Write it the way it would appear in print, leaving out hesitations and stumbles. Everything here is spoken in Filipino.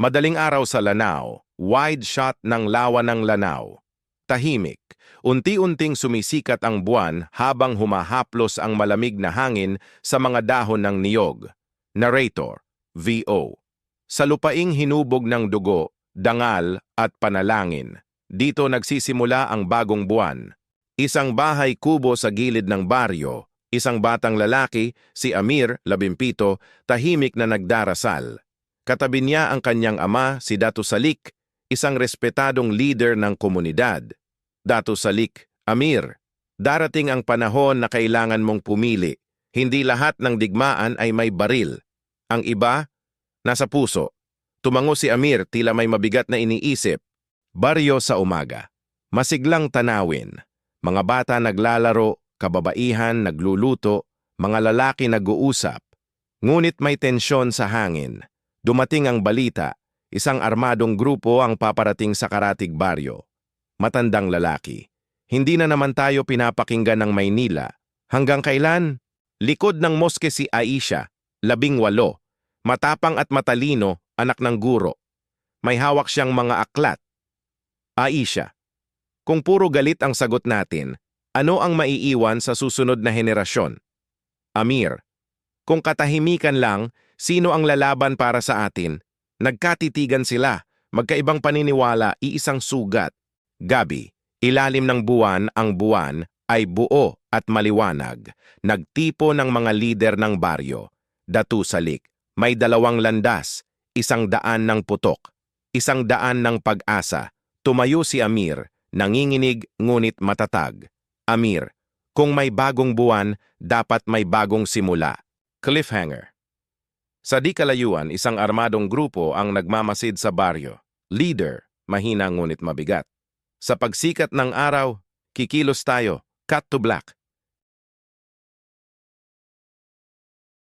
Madaling araw sa Lanao, wide shot ng lawa ng Lanao. Tahimik, unti-unting sumisikat ang buwan habang humahaplos ang malamig na hangin sa mga dahon ng niyog. Narrator, VO. Sa lupaing hinubog ng dugo, dangal at panalangin, dito nagsisimula ang bagong buwan. Isang bahay kubo sa gilid ng baryo, isang batang lalaki, si Amir, 17, tahimik na nagdarasal. Katabi niya ang kanyang ama, si Datu Salik, isang respetadong leader ng komunidad. Datu Salik, Amir, darating ang panahon na kailangan mong pumili. Hindi lahat ng digmaan ay may baril. Ang iba, nasa puso. Tumango si Amir, tila may mabigat na iniisip. Baryo sa umaga. Masiglang tanawin. Mga bata naglalaro, kababaihan nagluluto, mga lalaki nag-uusap. Ngunit may tensyon sa hangin. Dumating ang balita, isang armadong grupo ang paparating sa Karatig Baryo. Matandang lalaki. Hindi na naman tayo pinapakinggan ng Maynila. Hanggang kailan? Likod ng moske si Aisha, 18. Matapang at matalino, anak ng guro. May hawak siyang mga aklat. Aisha, kung puro galit ang sagot natin, ano ang maiiwan sa susunod na henerasyon? Amir, kung katahimikan lang, sino ang lalaban para sa atin? Nagkatitigan sila, magkaibang paniniwala, iisang sugat. Gabi, ilalim ng buwan ang buwan ay buo at maliwanag. Nagtipo ng mga lider ng baryo. Datu Salik, may 2 landas, 100 ng putok, 100 ng pag-asa. Tumayo si Amir, nanginginig ngunit matatag. Amir, kung may bagong buwan, dapat may bagong simula. Cliffhanger. Sa di kalayuan, isang armadong grupo ang nagmamasid sa baryo. Leader, mahina ngunit mabigat. Sa pagsikat ng araw, kikilos tayo, cut to black.